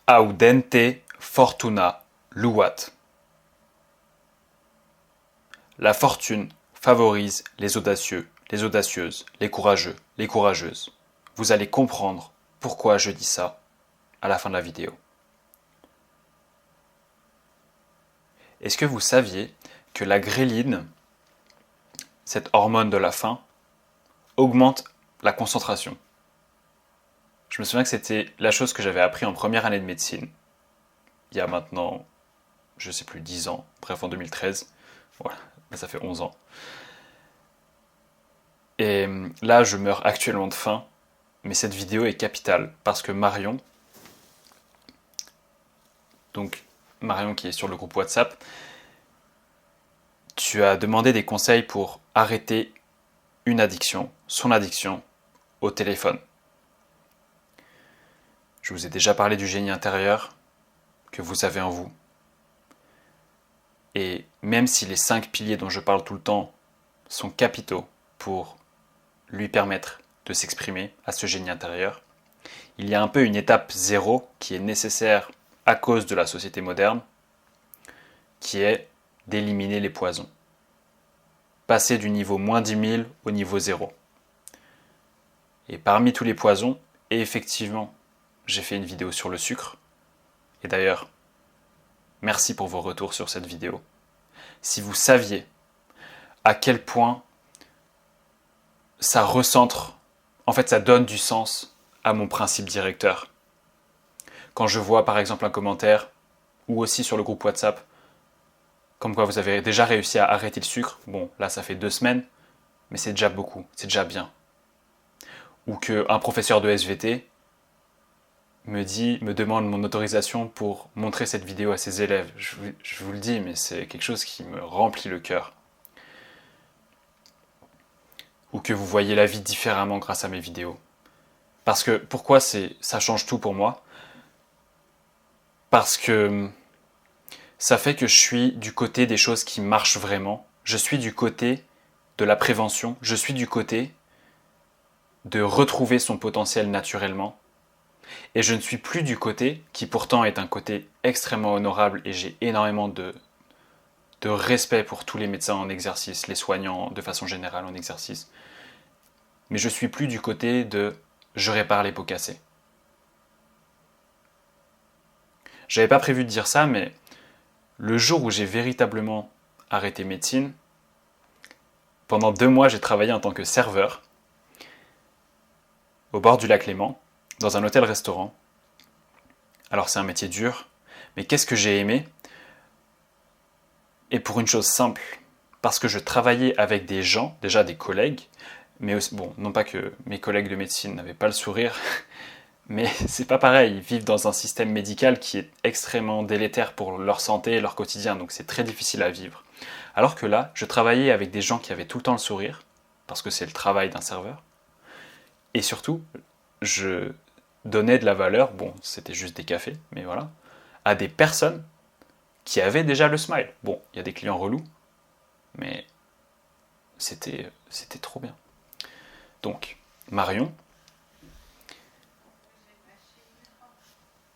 Audente fortuna luat. La fortune favorise les audacieux, les audacieuses, les courageux, les courageuses. Vous allez comprendre pourquoi je dis ça à la fin de la vidéo. Est-ce que vous saviez que la gréline, cette hormone de la faim, augmente la concentration? Je me souviens que c'était la chose que j'avais appris en première année de médecine, il y a maintenant, je sais plus, 10 ans, bref en 2013, voilà, ça fait 11 ans. Et là, je meurs actuellement de faim, mais cette vidéo est capitale, parce que Marion, donc Marion qui est sur le groupe WhatsApp, tu as demandé des conseils pour arrêter une addiction, son addiction au téléphone. Je vous ai déjà parlé du génie intérieur que vous avez en vous. Et même si les 5 piliers dont je parle tout le temps sont capitaux pour lui permettre de s'exprimer à ce génie intérieur, il y a un peu une étape zéro qui est nécessaire à cause de la société moderne, qui est d'éliminer les poisons. Passer du niveau moins 10 000 au niveau zéro. Et parmi tous les poisons, et effectivement, j'ai fait une vidéo sur le sucre. Et d'ailleurs, merci pour vos retours sur cette vidéo. Si vous saviez à quel point ça recentre, en fait ça donne du sens à mon principe directeur. Quand je vois par exemple un commentaire, ou aussi sur le groupe WhatsApp, comme quoi vous avez déjà réussi à arrêter le sucre, bon là ça fait 2 semaines, mais c'est déjà beaucoup, c'est déjà bien. Ou qu'un professeur de SVT me demande mon autorisation pour montrer cette vidéo à ses élèves. Je vous le dis, mais c'est quelque chose qui me remplit le cœur. Ou que vous voyez la vie différemment grâce à mes vidéos. Parce que, pourquoi ça change tout pour moi? Parce que ça fait que je suis du côté des choses qui marchent vraiment. Je suis du côté de la prévention. Je suis du côté de retrouver son potentiel naturellement. Et je ne suis plus du côté, qui pourtant est un côté extrêmement honorable, et j'ai énormément de respect pour tous les médecins en exercice, les soignants de façon générale en exercice. Mais je suis plus du côté de je répare les pots cassés. J'avais pas prévu de dire ça, mais le jour où j'ai véritablement arrêté médecine, pendant 2 mois j'ai travaillé en tant que serveur au bord du lac Léman, dans un hôtel-restaurant. Alors c'est un métier dur, mais qu'est-ce que j'ai aimé? Et pour une chose simple, parce que je travaillais avec des gens, déjà des collègues, mais aussi, bon, non pas que mes collègues de médecine n'avaient pas le sourire, mais c'est pas pareil, ils vivent dans un système médical qui est extrêmement délétère pour leur santé et leur quotidien, donc c'est très difficile à vivre. Alors que là, je travaillais avec des gens qui avaient tout le temps le sourire, parce que c'est le travail d'un serveur, et surtout, je donnais de la valeur, bon, c'était juste des cafés, mais voilà, à des personnes qui avaient déjà le smile. Bon, il y a des clients relous, mais c'était trop bien. Donc, Marion,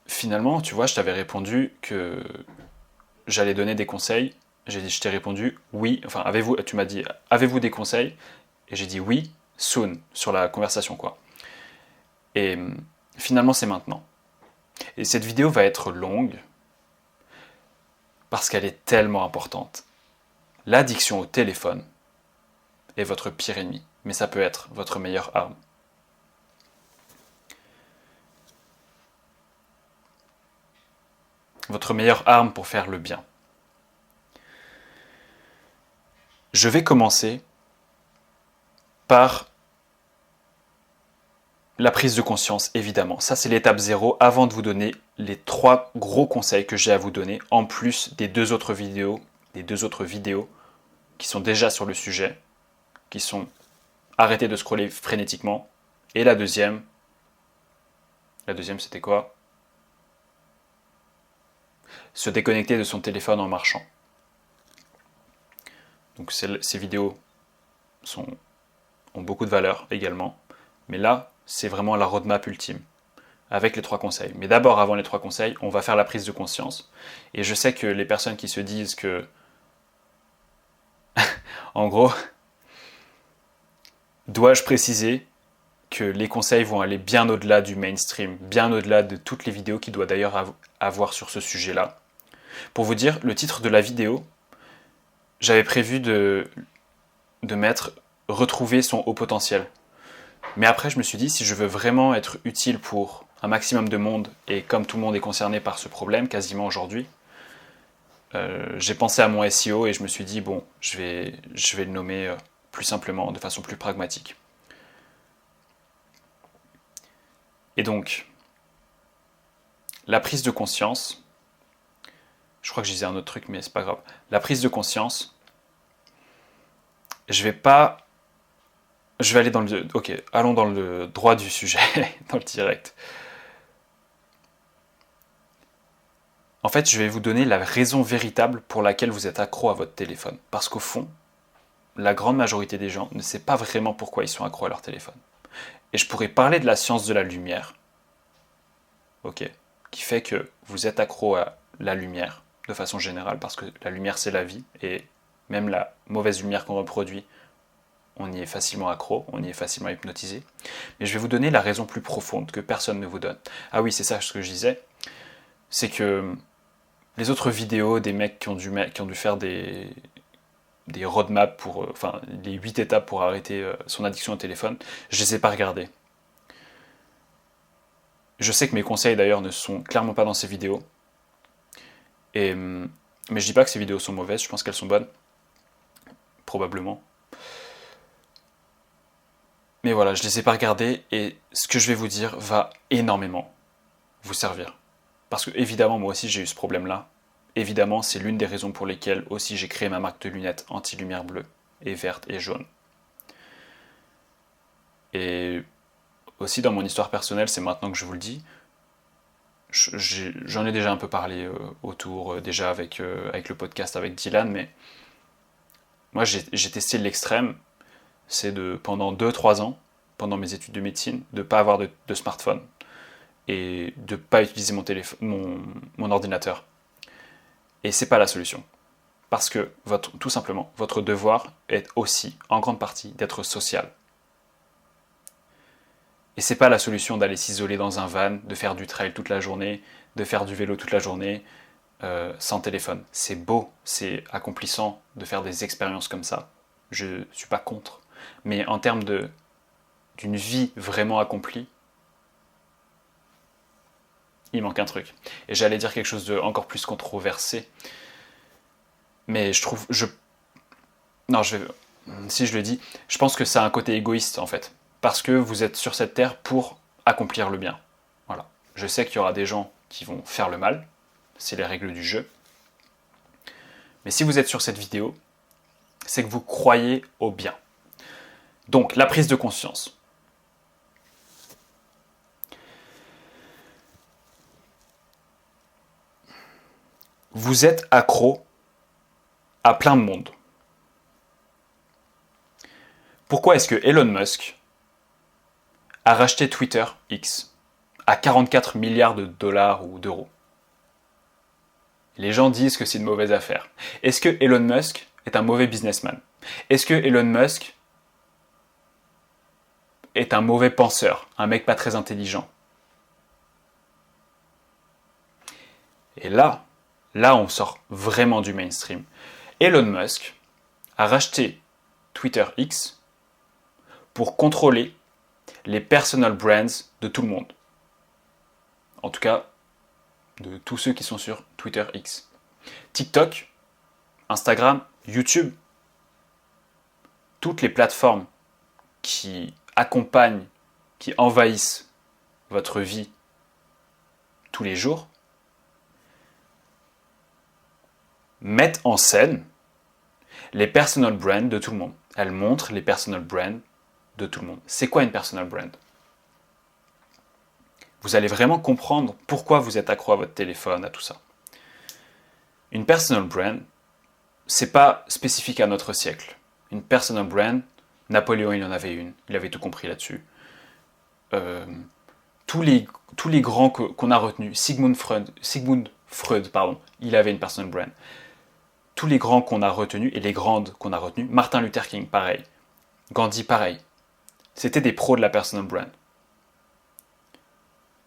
finalement, tu vois, je t'avais répondu que j'allais donner des conseils. Je t'ai répondu oui. Enfin, tu m'as dit, avez-vous des conseils? Et j'ai dit oui, soon, sur la conversation, quoi. Et finalement, c'est maintenant. Et cette vidéo va être longue parce qu'elle est tellement importante. L'addiction au téléphone est votre pire ennemi, mais ça peut être votre meilleure arme. Votre meilleure arme pour faire le bien. Je vais commencer par la prise de conscience, évidemment. Ça, c'est l'étape 0 avant de vous donner les 3 gros conseils que j'ai à vous donner, en plus des 2 autres vidéos, qui sont déjà sur le sujet, qui sont arrêtez de scroller frénétiquement. Et la deuxième c'était quoi? Se déconnecter de son téléphone en marchant. Donc ces vidéos ont beaucoup de valeur également. Mais là, c'est vraiment la roadmap ultime. avec les 3 conseils. Mais d'abord, avant les 3 conseils, on va faire la prise de conscience. Et je sais que les personnes qui se disent que, en gros, dois-je préciser que les conseils vont aller bien au-delà du mainstream, bien au-delà de toutes les vidéos qu'il doit d'ailleurs avoir sur ce sujet-là. Pour vous dire, le titre de la vidéo, j'avais prévu de mettre « Retrouver son haut potentiel ». Mais après, je me suis dit, si je veux vraiment être utile pour un maximum de monde, et comme tout le monde est concerné par ce problème, quasiment aujourd'hui, j'ai pensé à mon SEO et je me suis dit, bon, je vais le nommer plus simplement, de façon plus pragmatique. Et donc, la prise de conscience, je crois que je disais un autre truc, mais c'est pas grave. La prise de conscience, je vais aller dans le... Ok, allons dans le droit du sujet, dans le direct. En fait, je vais vous donner la raison véritable pour laquelle vous êtes accro à votre téléphone. Parce qu'au fond, la grande majorité des gens ne sait pas vraiment pourquoi ils sont accros à leur téléphone. Et je pourrais parler de la science de la lumière, ok, qui fait que vous êtes accro à la lumière, de façon générale, parce que la lumière c'est la vie, et même la mauvaise lumière qu'on reproduit, on y est facilement accro, on y est facilement hypnotisé. Mais je vais vous donner la raison plus profonde que personne ne vous donne. Ah oui, c'est ça ce que je disais, c'est que les autres vidéos des mecs qui ont dû faire des roadmaps pour, enfin, les 8 étapes pour arrêter son addiction au téléphone, je les ai pas regardées. Je sais que mes conseils d'ailleurs ne sont clairement pas dans ces vidéos. Mais je dis pas que ces vidéos sont mauvaises, je pense qu'elles sont bonnes. Probablement. Mais voilà, je les ai pas regardées et ce que je vais vous dire va énormément vous servir. Parce que évidemment, moi aussi j'ai eu ce problème-là. Évidemment, c'est l'une des raisons pour lesquelles aussi j'ai créé ma marque de lunettes anti-lumière bleue et verte et jaune. Et aussi dans mon histoire personnelle, c'est maintenant que je vous le dis, j'en ai déjà un peu parlé autour, déjà avec le podcast avec Dylan, mais moi j'ai testé l'extrême, c'est pendant 2-3 ans, pendant mes études de médecine, de ne pas avoir de smartphone et de ne pas utiliser mon ordinateur. Et c'est pas la solution. Parce que, tout simplement, votre devoir est aussi, en grande partie, d'être social. Et c'est pas la solution d'aller s'isoler dans un van, de faire du trail toute la journée, de faire du vélo toute la journée, sans téléphone. C'est beau, c'est accomplissant de faire des expériences comme ça. Je suis pas contre. Mais en termes d'une vie vraiment accomplie, il manque un truc. Et j'allais dire quelque chose de encore plus controversé. Mais si je le dis, je pense que ça a un côté égoïste en fait. Parce que vous êtes sur cette terre pour accomplir le bien. Voilà. Je sais qu'il y aura des gens qui vont faire le mal. C'est les règles du jeu. Mais si vous êtes sur cette vidéo, c'est que vous croyez au bien. Donc, la prise de conscience. Vous êtes accro à plein de monde. Pourquoi est-ce que Elon Musk a racheté Twitter X à 44 milliards de dollars ou d'euros? Les gens disent que c'est une mauvaise affaire. Est-ce que Elon Musk est un mauvais businessman? Est-ce que Elon Musk est un mauvais penseur, un mec pas très intelligent? Et là, on sort vraiment du mainstream. Elon Musk a racheté Twitter X pour contrôler les personal brands de tout le monde. En tout cas, de tous ceux qui sont sur Twitter X. TikTok, Instagram, YouTube, toutes les plateformes qui accompagnent, qui envahissent votre vie tous les jours, mettent en scène les personal brands de tout le monde. Elles montrent les personal brands de tout le monde. C'est quoi une personal brand? Vous allez vraiment comprendre pourquoi vous êtes accro à votre téléphone, à tout ça. Une personal brand, c'est pas spécifique à notre siècle. Une personal brand, Napoléon il en avait une, il avait tout compris là-dessus. Tous tous les grands qu'on a retenus, Sigmund Freud, il avait une personal brand. Tous les grands qu'on a retenus et les grandes qu'on a retenues, Martin Luther King, pareil. Gandhi, pareil. C'était des pros de la personal brand.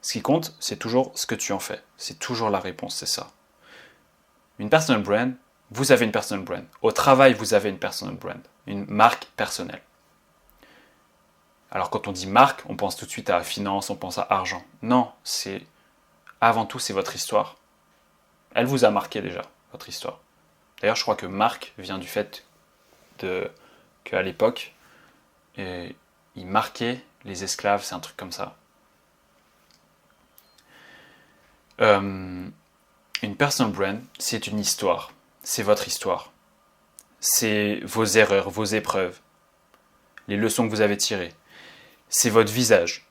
Ce qui compte, c'est toujours ce que tu en fais. C'est toujours la réponse, c'est ça. Une personal brand, vous avez une personal brand. Au travail, vous avez une personal brand. Une marque personnelle. Alors quand on dit marque, on pense tout de suite à finance, on pense à argent. Non, avant tout, c'est votre histoire. Elle vous a marqué déjà, votre histoire. D'ailleurs, je crois que marque vient du fait qu'à l'époque, ils marquaient les esclaves, c'est un truc comme ça. Une personal brand, c'est une histoire. C'est votre histoire. C'est vos erreurs, vos épreuves, les leçons que vous avez tirées. C'est votre visage.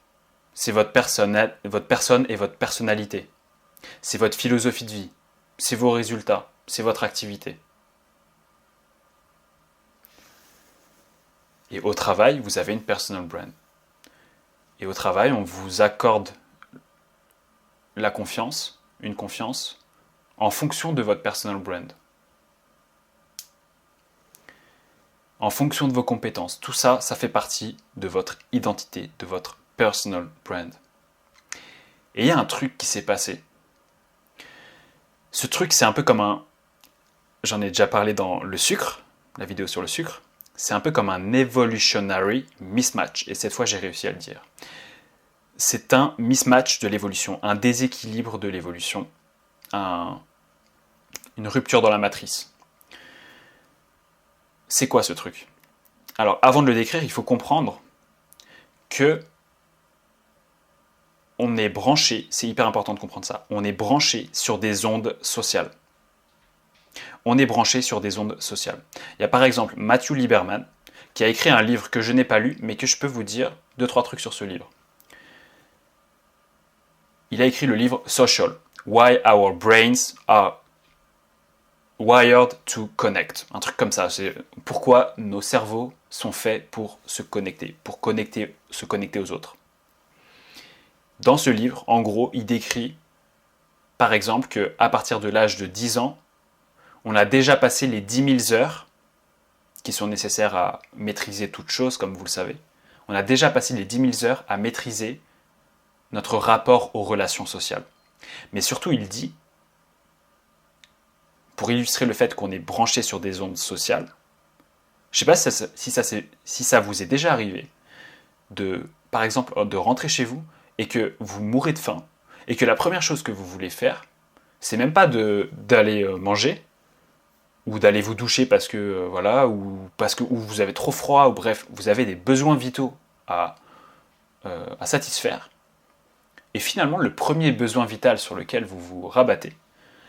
C'est votre personne et votre personnalité. C'est votre philosophie de vie. C'est vos résultats. C'est votre activité. Et au travail, vous avez une personal brand. Et au travail, on vous accorde la confiance, une confiance, en fonction de votre personal brand. En fonction de vos compétences. Tout ça, ça fait partie de votre identité, de votre personal brand. Et il y a un truc qui s'est passé. Ce truc, c'est un peu comme j'en ai déjà parlé dans le sucre, la vidéo sur le sucre. C'est un peu comme un evolutionary mismatch. Et cette fois, j'ai réussi à le dire. C'est un mismatch de l'évolution, un déséquilibre de l'évolution, une rupture dans la matrice. C'est quoi ce truc? Alors, avant de le décrire, il faut comprendre que on est branché, c'est hyper important de comprendre ça, on est branché sur des ondes sociales. On est branché sur des ondes sociales. Il y a par exemple Matthew Lieberman qui a écrit un livre que je n'ai pas lu, mais que je peux vous dire 2-3 trucs sur ce livre. Il a écrit le livre Social, Why Our Brains Are Wired to Connect. Un truc comme ça, c'est pourquoi nos cerveaux sont faits pour se connecter aux autres. Dans ce livre, en gros, il décrit, par exemple, qu'à partir de l'âge de 10 ans, on a déjà passé les 10 000 heures qui sont nécessaires à maîtriser toute chose, comme vous le savez. On a déjà passé les 10 000 heures à maîtriser notre rapport aux relations sociales. Mais surtout, il dit, pour illustrer le fait qu'on est branché sur des ondes sociales, je ne sais pas si ça vous est déjà arrivé, par exemple, de rentrer chez vous et que vous mourrez de faim, et que la première chose que vous voulez faire, c'est même pas d'aller manger, ou d'aller vous doucher parce que ou vous avez trop froid, ou bref, vous avez des besoins vitaux à satisfaire. Et finalement, le premier besoin vital sur lequel vous vous rabattez,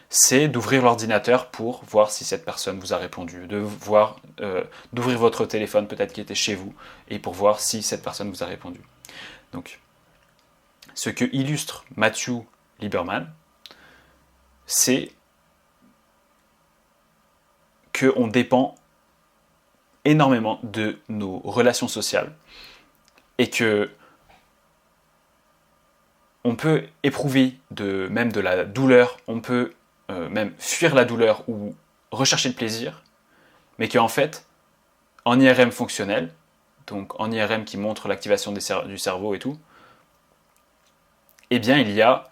c'est d'ouvrir l'ordinateur pour voir si cette personne vous a répondu, d'ouvrir votre téléphone peut-être qui était chez vous, et pour voir si cette personne vous a répondu. Donc, ce que illustre Matthew Lieberman, c'est qu'on dépend énormément de nos relations sociales et que on peut éprouver même de la douleur, on peut même fuir la douleur ou rechercher le plaisir, mais qu'en fait, en IRM fonctionnel, donc en IRM qui montre l'activation du cerveau et tout, eh bien il y a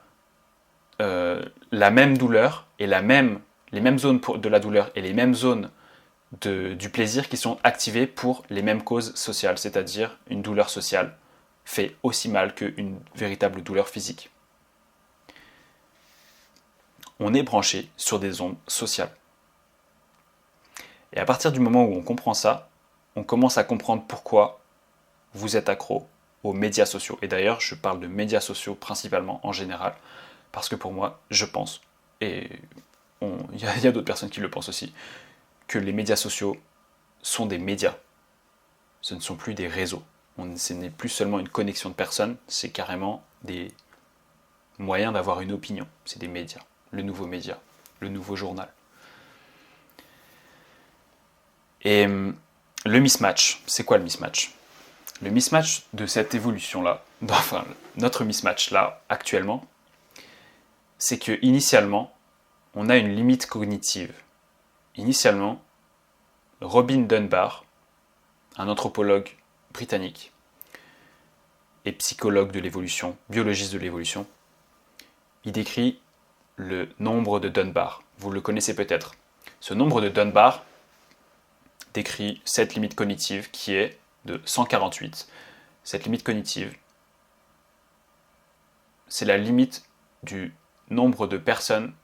la même douleur et les mêmes zones de la douleur et les mêmes zones du plaisir qui sont activées pour les mêmes causes sociales, c'est-à-dire une douleur sociale fait aussi mal qu'une véritable douleur physique. On est branché sur des ondes sociales. Et à partir du moment où on comprend ça, on commence à comprendre pourquoi vous êtes accro aux médias sociaux. Et d'ailleurs, je parle de médias sociaux principalement en général, parce que pour moi, je pense, et il y a d'autres personnes qui le pensent aussi, que les médias sociaux sont des médias. Ce ne sont plus des réseaux. Ce n'est plus seulement une connexion de personnes, c'est carrément des moyens d'avoir une opinion. C'est des médias, le nouveau média, le nouveau journal. Et le mismatch, c'est quoi le mismatch? Le mismatch de cette évolution-là, enfin notre mismatch-là, actuellement, c'est que initialement, on a une limite cognitive. Initialement, Robin Dunbar, un anthropologue britannique et psychologue de l'évolution, biologiste de l'évolution, il décrit le nombre de Dunbar. Vous le connaissez peut-être. Ce nombre de Dunbar décrit cette limite cognitive qui est de 148. Cette limite cognitive, c'est la limite du nombre de personnes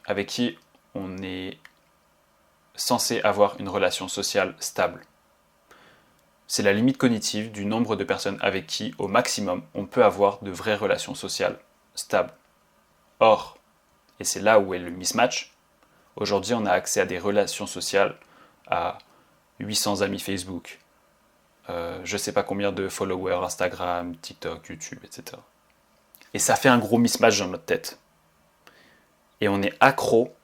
avec qui on est censé avoir une relation sociale stable. C'est la limite cognitive du nombre de personnes avec qui, au maximum, on peut avoir de vraies relations sociales stables. Or, et c'est là où est le mismatch, aujourd'hui on a accès à des relations sociales à 800 amis Facebook, je ne sais pas combien de followers Instagram, TikTok, YouTube, etc. Et ça fait un gros mismatch dans notre tête. Et on est accro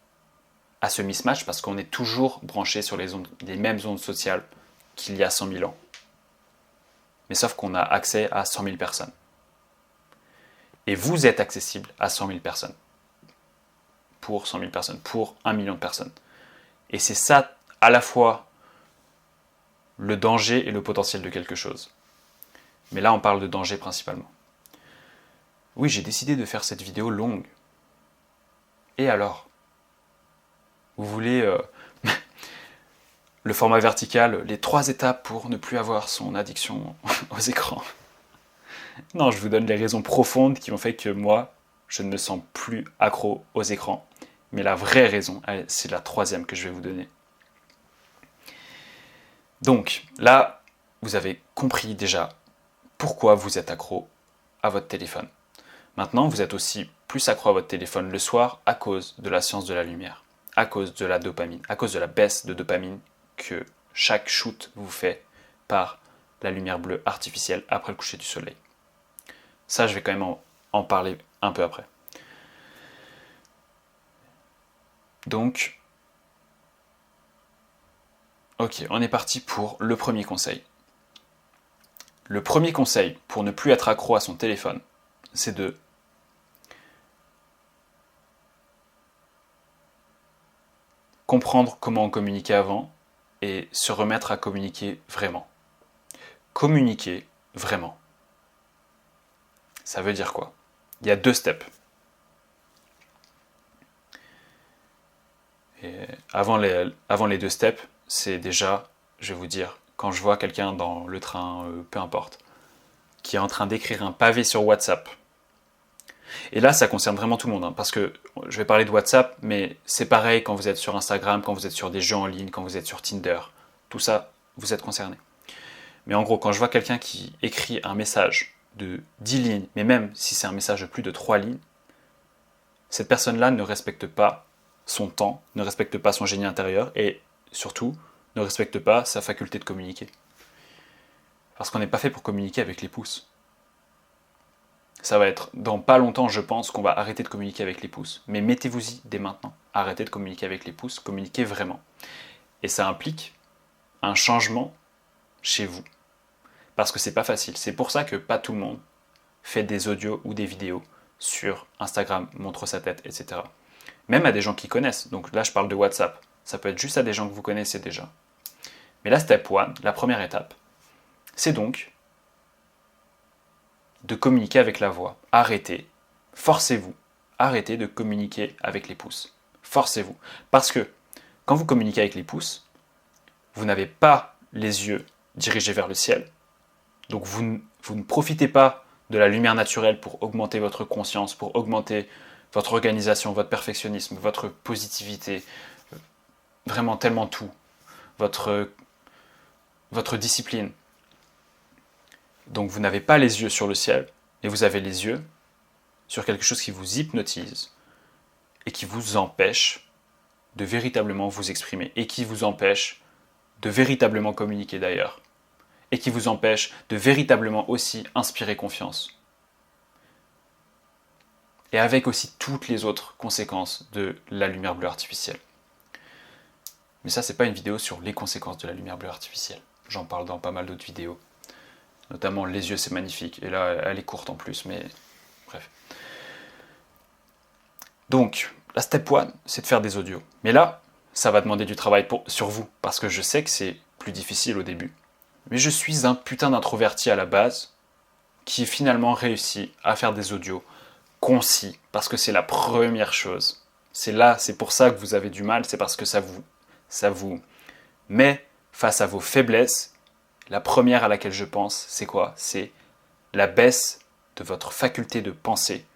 à ce mismatch parce qu'on est toujours branché sur les mêmes ondes sociales qu'il y a 100 000 ans. Mais sauf qu'on a accès à 100 000 personnes. Et vous êtes accessible à 100 000 personnes. Pour 100 000 personnes, pour 1 million de personnes. Et c'est ça, à la fois, le danger et le potentiel de quelque chose. Mais là, on parle de danger principalement. Oui, j'ai décidé de faire cette vidéo longue. Et alors ? Vous voulez le format vertical, les 3 étapes pour ne plus avoir son addiction aux écrans. Non, je vous donne les raisons profondes qui ont fait que moi, je ne me sens plus accro aux écrans. Mais la vraie raison, c'est la 3e que je vais vous donner. Donc, là, vous avez compris déjà pourquoi vous êtes accro à votre téléphone. Maintenant, vous êtes aussi plus accro à votre téléphone le soir à cause de la science de la lumière, à cause de la dopamine, à cause de la baisse de dopamine que chaque shoot vous fait par la lumière bleue artificielle après le coucher du soleil. Ça, je vais quand même en parler un peu après. Donc, ok, on est parti pour le premier conseil. Le premier conseil pour ne plus être accro à son téléphone, c'est de comprendre comment on communiquait avant et se remettre à communiquer vraiment. Communiquer vraiment. Ça veut dire quoi ? Il y a 2 steps. Et avant les 2 steps, c'est déjà, je vais vous dire, quand je vois quelqu'un dans le train, peu importe, qui est en train d'écrire un pavé sur WhatsApp. Et là, ça concerne vraiment tout le monde, hein, parce que je vais parler de WhatsApp, mais c'est pareil quand vous êtes sur Instagram, quand vous êtes sur des jeux en ligne, quand vous êtes sur Tinder. Tout ça, vous êtes concerné. Mais en gros, quand je vois quelqu'un qui écrit un message de 10 lignes, mais même si c'est un message de plus de 3 lignes, cette personne-là ne respecte pas son temps, ne respecte pas son génie intérieur et surtout ne respecte pas sa faculté de communiquer. Parce qu'on n'est pas fait pour communiquer avec les pouces. Ça va être dans pas longtemps, je pense, qu'on va arrêter de communiquer avec les pouces. Mais mettez-vous-y dès maintenant. Arrêtez de communiquer avec les pouces, communiquez vraiment. Et ça implique un changement chez vous. Parce que c'est pas facile. C'est pour ça que pas tout le monde fait des audios ou des vidéos sur Instagram, montre sa tête, etc. Même à des gens qui connaissent. Donc là, je parle de WhatsApp. Ça peut être juste à des gens que vous connaissez déjà. Mais là, step 1, la première étape, c'est donc de communiquer avec la voix. Arrêtez, forcez-vous, arrêtez de communiquer avec les pouces. Forcez-vous. Parce que quand vous communiquez avec les pouces, vous n'avez pas les yeux dirigés vers le ciel. Donc vous ne profitez pas de la lumière naturelle pour augmenter votre conscience, pour augmenter votre organisation, votre perfectionnisme, votre positivité, vraiment tellement tout, votre discipline. Donc vous n'avez pas les yeux sur le ciel, mais vous avez les yeux sur quelque chose qui vous hypnotise et qui vous empêche de véritablement vous exprimer et qui vous empêche de véritablement communiquer d'ailleurs et qui vous empêche de véritablement aussi inspirer confiance. Et avec aussi toutes les autres conséquences de la lumière bleue artificielle. Mais ça, c'est pas une vidéo sur les conséquences de la lumière bleue artificielle. J'en parle dans pas mal d'autres vidéos. Notamment les yeux, c'est magnifique. Et là, elle est courte en plus, mais bref. Donc, la step 1, c'est de faire des audios. Mais là, ça va demander du travail sur vous, parce que je sais que c'est plus difficile au début. Mais je suis un putain d'introverti à la base, qui finalement réussit à faire des audios concis, parce que c'est la première chose. C'est pour ça que vous avez du mal, c'est parce que ça vous met face à vos faiblesses. La première à laquelle je pense, c'est quoi? C'est la baisse de votre faculté de penser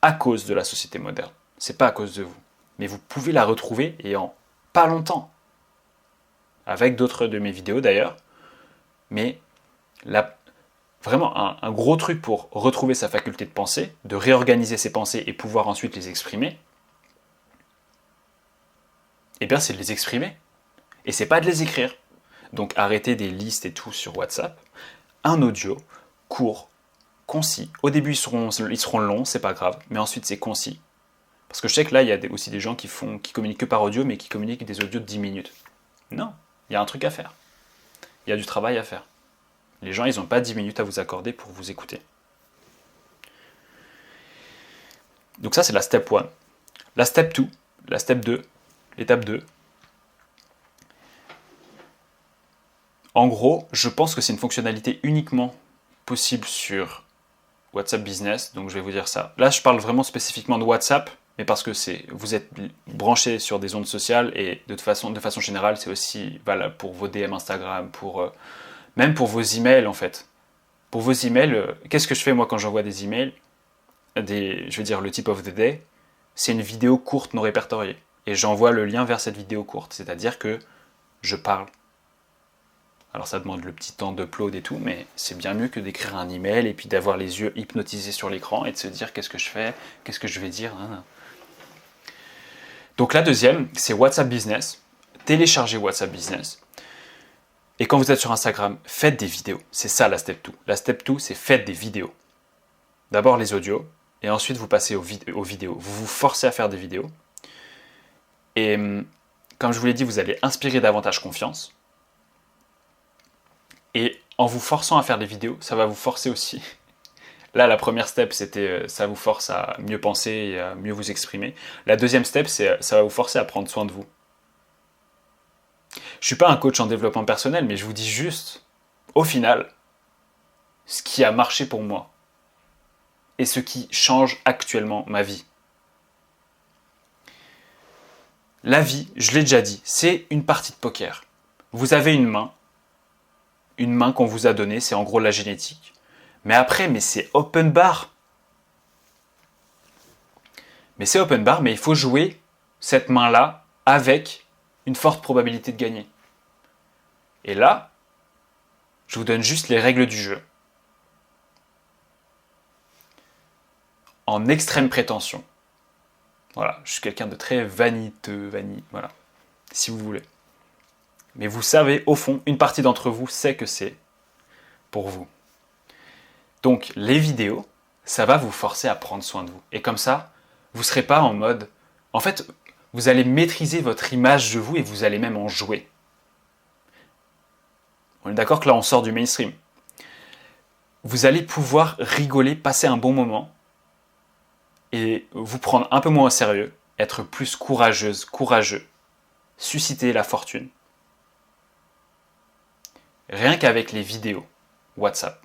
à cause de la société moderne. C'est pas à cause de vous. Mais vous pouvez la retrouver et en pas longtemps. Avec d'autres de mes vidéos d'ailleurs. Mais vraiment un gros truc pour retrouver sa faculté de penser, de réorganiser ses pensées et pouvoir ensuite les exprimer, eh bien c'est de les exprimer. Et c'est pas de les écrire. Donc arrêtez des listes et tout sur WhatsApp. Un audio court, concis. Au début ils seront longs, c'est pas grave, mais ensuite c'est concis. Parce que je sais que là il y a aussi des gens qui communiquent que par audio, mais qui communiquent des audios de 10 minutes. Non, il y a un truc à faire. Il y a du travail à faire. Les gens, ils n'ont pas 10 minutes à vous accorder pour vous écouter. Donc ça, c'est la step 1. La step 2, la step 2, l'étape 2. En gros, je pense que c'est une fonctionnalité uniquement possible sur WhatsApp Business, donc je vais vous dire ça. Là, je parle vraiment spécifiquement de WhatsApp, mais parce que vous êtes branché sur des ondes sociales et de façon générale, c'est aussi valable pour vos DM Instagram, même pour vos emails en fait. Pour vos emails, qu'est-ce que je fais moi quand j'envoie des emails, je veux dire le tip of the day, c'est une vidéo courte non répertoriée. Et j'envoie le lien vers cette vidéo courte, c'est-à-dire que je parle. Alors ça demande le petit temps d'upload et tout, mais c'est bien mieux que d'écrire un email et puis d'avoir les yeux hypnotisés sur l'écran et de se dire qu'est-ce que je fais, qu'est-ce que je vais dire. Donc la deuxième, c'est WhatsApp Business. Téléchargez WhatsApp Business. Et quand vous êtes sur Instagram, faites des vidéos. C'est ça la step 2. La step 2, c'est faites des vidéos. D'abord les audios, et ensuite vous passez aux vidéos. Vous vous forcez à faire des vidéos. Et comme je vous l'ai dit, vous allez inspirer davantage confiance. Et en vous forçant à faire des vidéos, ça va vous forcer aussi. Là, la première step, c'était ça vous force à mieux penser et à mieux vous exprimer. La deuxième step, ça va vous forcer à prendre soin de vous. Je ne suis pas un coach en développement personnel, mais je vous dis juste, au final, ce qui a marché pour moi et ce qui change actuellement ma vie. La vie, je l'ai déjà dit, c'est une partie de poker. Vous avez une main qu'on vous a donnée, c'est en gros la génétique. Mais après, c'est open bar. Mais c'est open bar, mais il faut jouer cette main-là avec une forte probabilité de gagner. Et là, je vous donne juste les règles du jeu. En extrême prétention. Voilà, je suis quelqu'un de très vaniteux, voilà, si vous voulez. Mais vous savez, au fond, une partie d'entre vous sait que c'est pour vous. Donc, les vidéos, ça va vous forcer à prendre soin de vous. Et comme ça, vous ne serez pas en mode... En fait, vous allez maîtriser votre image de vous et vous allez même en jouer. On est d'accord que là, on sort du mainstream. Vous allez pouvoir rigoler, passer un bon moment et vous prendre un peu moins au sérieux, être plus courageuse, courageux, susciter la fortune. Rien qu'avec les vidéos WhatsApp.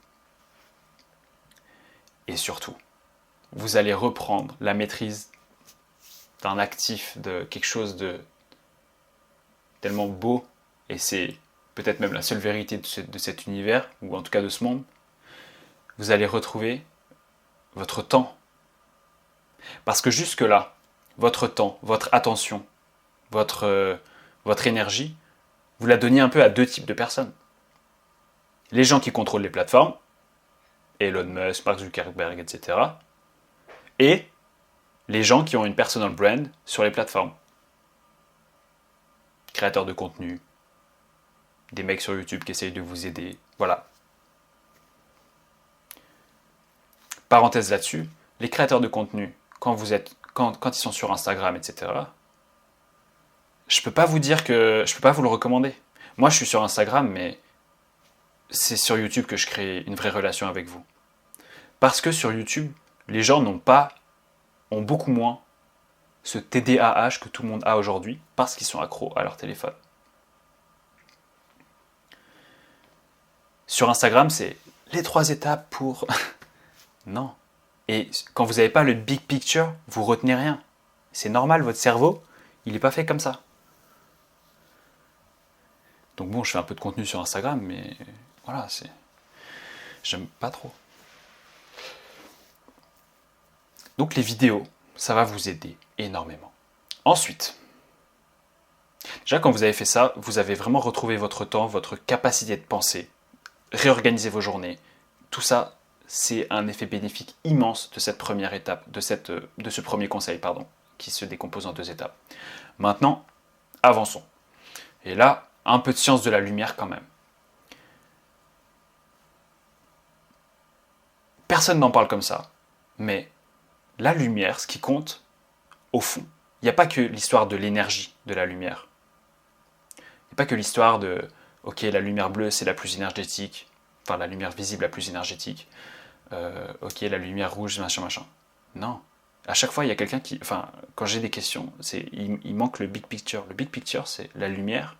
Et surtout, vous allez reprendre la maîtrise d'un actif, de quelque chose de tellement beau, et c'est peut-être même la seule vérité de cet univers, ou en tout cas de ce monde. Vous allez retrouver votre temps. Parce que jusque-là, votre temps, votre attention, votre énergie, vous la donniez un peu à deux types de personnes. Les gens qui contrôlent les plateformes, Elon Musk, Mark Zuckerberg, etc. Et les gens qui ont une personal brand sur les plateformes. Créateurs de contenu, des mecs sur YouTube qui essayent de vous aider, voilà. Parenthèse là-dessus, les créateurs de contenu, quand ils sont sur Instagram, etc., je peux pas vous le recommander. Moi, je suis sur Instagram, mais c'est sur YouTube que je crée une vraie relation avec vous. Parce que sur YouTube, les gens ont beaucoup moins ce TDAH que tout le monde a aujourd'hui, parce qu'ils sont accros à leur téléphone. Sur Instagram, c'est les 3 étapes pour... Non. Et quand vous n'avez pas le big picture, vous retenez rien. C'est normal, votre cerveau, il n'est pas fait comme ça. Donc bon, je fais un peu de contenu sur Instagram, mais voilà, j'aime pas trop. Donc les vidéos, ça va vous aider énormément. Ensuite, déjà quand vous avez fait ça, vous avez vraiment retrouvé votre temps, votre capacité de penser, réorganiser vos journées. Tout ça, c'est un effet bénéfique immense de cette première étape, de ce premier conseil, qui se décompose en 2 étapes. Maintenant, avançons. Et là, un peu de science de la lumière quand même. Personne n'en parle comme ça, mais la lumière, ce qui compte, au fond, il n'y a pas que l'histoire de l'énergie de la lumière. Il n'y a pas que l'histoire de, ok, la lumière bleue, c'est la plus énergétique, enfin la lumière visible la plus énergétique, ok, la lumière rouge, machin. Non. À chaque fois, il y a quelqu'un qui... Enfin, quand j'ai des questions, il manque le big picture. Le big picture, c'est la lumière.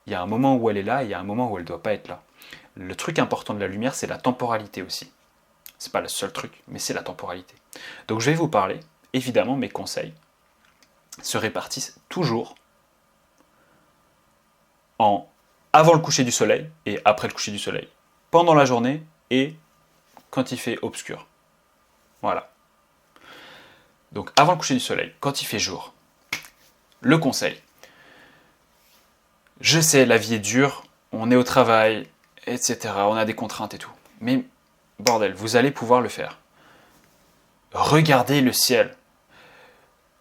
Il y a un moment où elle est là, et il y a un moment où elle ne doit pas être là. Le truc important de la lumière, c'est la temporalité aussi. C'est pas le seul truc, mais c'est la temporalité. Donc je vais vous parler, évidemment, mes conseils se répartissent toujours en avant le coucher du soleil et après le coucher du soleil. Pendant la journée et quand il fait obscur. Voilà. Donc avant le coucher du soleil, quand il fait jour, le conseil. Je sais, la vie est dure, on est au travail, etc. On a des contraintes et tout. Mais bordel, vous allez pouvoir le faire. Regardez le ciel.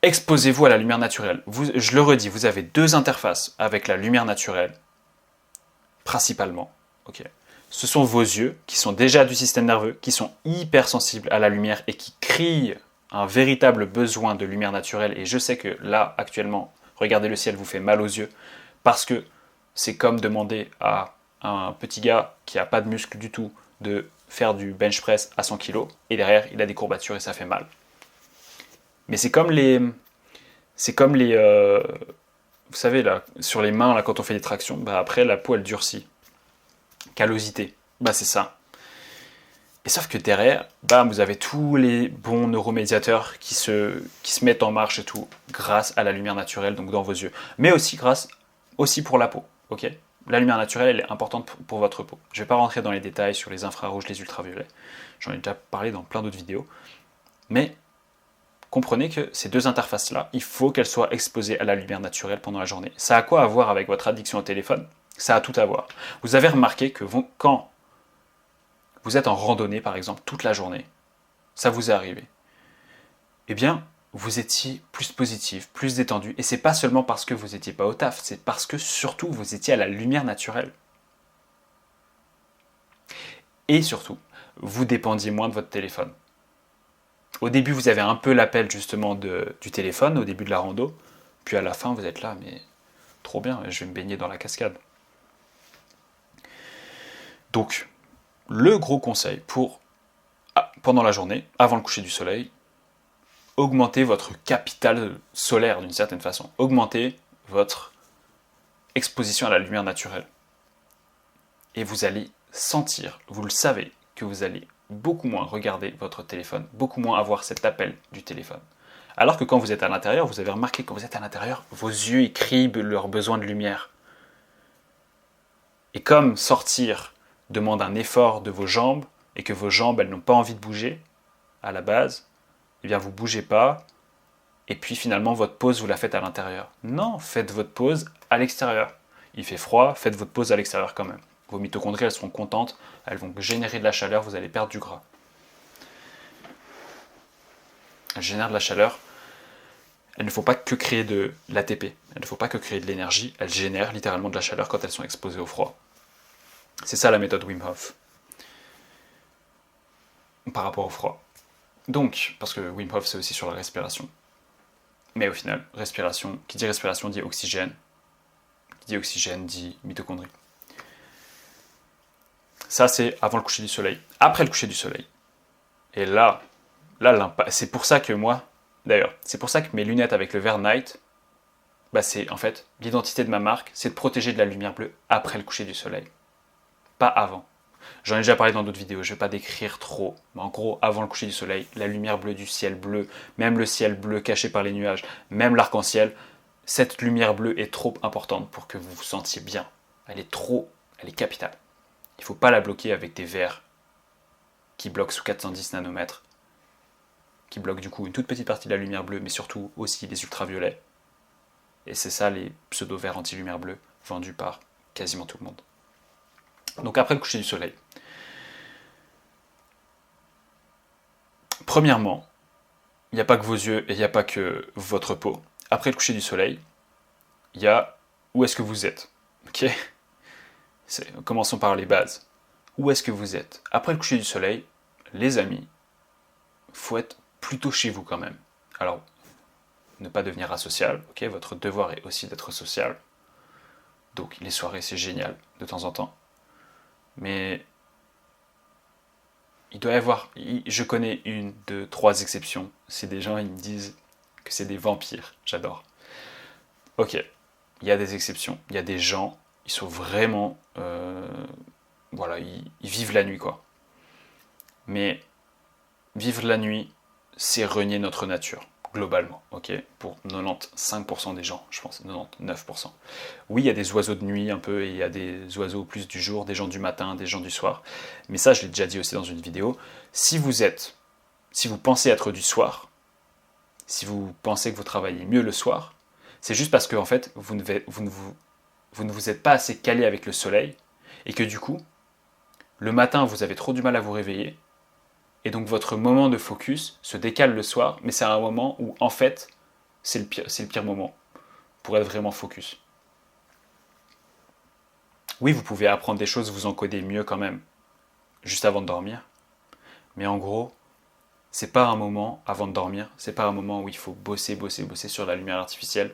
Exposez-vous à la lumière naturelle. Je le redis, vous avez 2 interfaces avec la lumière naturelle, principalement. Ok. Ce sont vos yeux, qui sont déjà du système nerveux, qui sont hyper sensibles à la lumière et qui crient un véritable besoin de lumière naturelle. Et je sais que là, actuellement, regarder le ciel vous fait mal aux yeux, parce que c'est comme demander à un petit gars qui n'a pas de muscle du tout de faire du bench press à 100 kg, et derrière, il a des courbatures et ça fait mal. Mais c'est comme les... vous savez, là, sur les mains, là, quand on fait des tractions, bah, après, la peau, elle durcit. Callosité. Bah, c'est ça. Et sauf que derrière, bam, vous avez tous les bons neuromédiateurs qui se mettent en marche et tout, grâce à la lumière naturelle, donc dans vos yeux. Mais aussi pour la peau, ok ? La lumière naturelle, elle est importante pour votre peau. Je ne vais pas rentrer dans les détails sur les infrarouges, les ultraviolets. J'en ai déjà parlé dans plein d'autres vidéos. Mais comprenez que ces 2 interfaces-là, il faut qu'elles soient exposées à la lumière naturelle pendant la journée. Ça a quoi à voir avec votre addiction au téléphone ? Ça a tout à voir. Vous avez remarqué que quand vous êtes en randonnée, par exemple, toute la journée, ça vous est arrivé, eh bien, vous étiez plus positif, plus détendu. Et c'est pas seulement parce que vous n'étiez pas au taf, c'est parce que surtout vous étiez à la lumière naturelle. Et surtout, vous dépendiez moins de votre téléphone. Au début, vous avez un peu l'appel justement du téléphone, au début de la rando, puis à la fin, vous êtes là, mais trop bien, je vais me baigner dans la cascade. Donc, le gros conseil pendant la journée, avant le coucher du soleil, augmentez votre capital solaire d'une certaine façon. Augmentez votre exposition à la lumière naturelle. Et vous allez sentir, vous le savez, que vous allez beaucoup moins regarder votre téléphone, beaucoup moins avoir cet appel du téléphone. Alors que quand vous êtes à l'intérieur, vous avez remarqué que quand vous êtes à l'intérieur, vos yeux écrivent leur besoin de lumière. Et comme sortir demande un effort de vos jambes, et que vos jambes, elles n'ont pas envie de bouger, à la base, eh bien vous ne bougez pas, et puis finalement votre pause, vous la faites à l'intérieur. Non, faites votre pause à l'extérieur. Il fait froid, faites votre pause à l'extérieur quand même. Vos mitochondries, elles seront contentes, elles vont générer de la chaleur, vous allez perdre du gras. Elles génèrent de la chaleur. Elles ne font pas que créer de l'ATP, elles ne font pas que créer de l'énergie, elles génèrent littéralement de la chaleur quand elles sont exposées au froid. C'est ça la méthode Wim Hof. Par rapport au froid. Donc, parce que Wim Hof c'est aussi sur la respiration. Mais au final, respiration, qui dit respiration dit oxygène. Qui dit oxygène dit mitochondrie. Ça, c'est avant le coucher du soleil. Après le coucher du soleil. Et là, c'est pour ça que moi, d'ailleurs, c'est pour ça que mes lunettes avec le verre night, bah c'est en fait l'identité de ma marque, c'est de protéger de la lumière bleue après le coucher du soleil, pas avant. J'en ai déjà parlé dans d'autres vidéos, je ne vais pas décrire trop, mais en gros, avant le coucher du soleil, la lumière bleue du ciel bleu, même le ciel bleu caché par les nuages, même l'arc-en-ciel, cette lumière bleue est trop importante pour que vous vous sentiez bien. Elle est capitale. Il ne faut pas la bloquer avec des verres qui bloquent sous 410 nanomètres, qui bloquent du coup une toute petite partie de la lumière bleue, mais surtout aussi les ultraviolets. Et c'est ça les pseudo-verres anti-lumière bleue vendus par quasiment tout le monde. Donc après le coucher du soleil. Premièrement, il n'y a pas que vos yeux et il n'y a pas que votre peau. Après le coucher du soleil, il y a où est-ce que vous êtes. Ok ? Commençons par les bases. Où est-ce que vous êtes ? Après le coucher du soleil, les amis, faut être plutôt chez vous quand même. Alors, ne pas devenir asocial, ok ? Votre devoir est aussi d'être social. Donc les soirées, c'est génial de temps en temps. Mais il doit y avoir, je connais 1, 2, 3 exceptions. C'est des gens, ils me disent que c'est des vampires. J'adore. Ok, il y a des exceptions. Il y a des gens, ils sont vraiment, voilà, ils vivent la nuit quoi. Mais vivre la nuit, c'est renier notre nature globalement, ok, pour 95% des gens, je pense, 99%. Oui, il y a des oiseaux de nuit un peu, et il y a des oiseaux plus du jour, des gens du matin, des gens du soir. Mais ça, je l'ai déjà dit aussi dans une vidéo. Si vous pensez être du soir, si vous pensez que vous travaillez mieux le soir, c'est juste parce que en fait, vous ne vous êtes pas assez calé avec le soleil, et que du coup, le matin, vous avez trop du mal à vous réveiller, et donc votre moment de focus se décale le soir, mais c'est un moment où en fait, c'est le pire moment pour être vraiment focus. Oui, vous pouvez apprendre des choses, vous encodez mieux quand même, juste avant de dormir. Mais en gros, c'est pas un moment avant de dormir, c'est pas un moment où il faut bosser sur la lumière artificielle,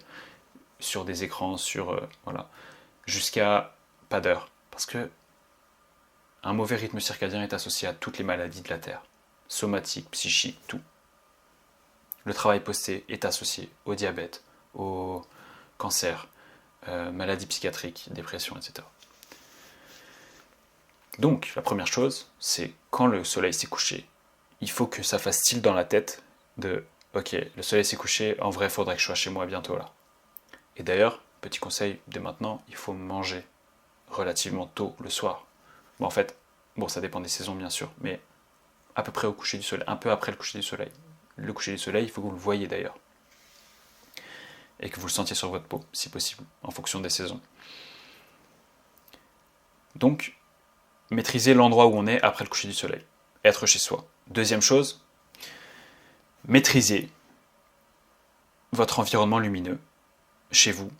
sur des écrans, voilà, jusqu'à pas d'heure. Parce que un mauvais rythme circadien est associé à toutes les maladies de la Terre, somatiques, psychiques, tout. Le travail posté est associé au diabète, au cancer, maladies psychiatriques, dépression, etc. Donc, la première chose, c'est quand le soleil s'est couché, il faut que ça fasse style dans la tête de « Ok, le soleil s'est couché, en vrai, il faudrait que je sois chez moi bientôt là. » Et d'ailleurs, petit conseil de maintenant, il faut manger relativement tôt le soir. Bon, en fait, ça dépend des saisons bien sûr, mais à peu près au coucher du soleil, un peu après le coucher du soleil. Le coucher du soleil, il faut que vous le voyez d'ailleurs. Et que vous le sentiez sur votre peau, si possible, en fonction des saisons. Donc, maîtriser l'endroit où on est après le coucher du soleil. Être chez soi. Deuxième chose, maîtriser votre environnement lumineux chez vous.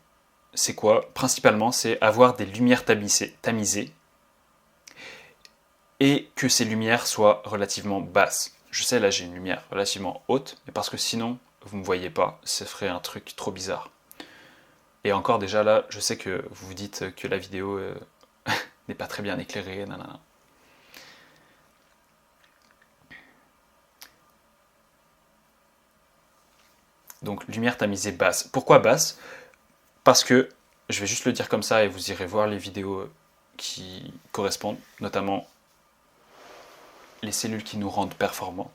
C'est quoi ? Principalement, c'est avoir des lumières tamisées et que ces lumières soient relativement basses. Je sais, là, j'ai une lumière relativement haute, mais parce que sinon, vous ne me voyez pas, ça ferait un truc trop bizarre. Et encore, déjà, là, je sais que vous vous dites que la vidéo n'est pas très bien éclairée, nanana. Donc, lumière tamisée basse. Pourquoi basse ? Parce que, je vais juste le dire comme ça et vous irez voir les vidéos qui correspondent, notamment les cellules qui nous rendent performants.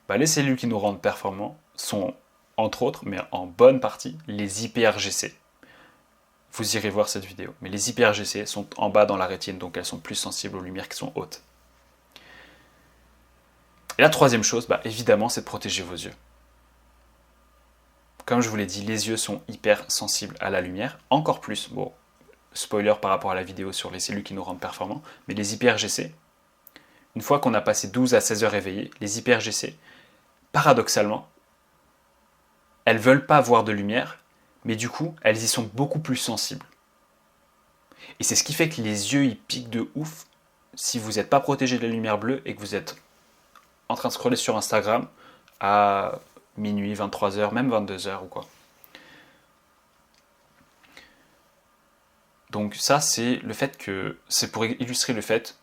Les cellules qui nous rendent performants sont, entre autres, mais en bonne partie, les IPRGC. Vous irez voir cette vidéo. Mais les IPRGC sont en bas dans la rétine, donc elles sont plus sensibles aux lumières qui sont hautes. Et la troisième chose, évidemment, c'est de protéger vos yeux. Comme je vous l'ai dit, les yeux sont hyper sensibles à la lumière, encore plus, spoiler par rapport à la vidéo sur les cellules qui nous rendent performants, mais les IPRGC, une fois qu'on a passé 12 à 16 heures éveillés, les IPRGC, paradoxalement, elles ne veulent pas voir de lumière, mais du coup, elles y sont beaucoup plus sensibles. Et c'est ce qui fait que les yeux, ils piquent de ouf si vous n'êtes pas protégé de la lumière bleue et que vous êtes en train de scroller sur Instagram à minuit, 23h, même 22h ou quoi. Donc ça, c'est pour illustrer le fait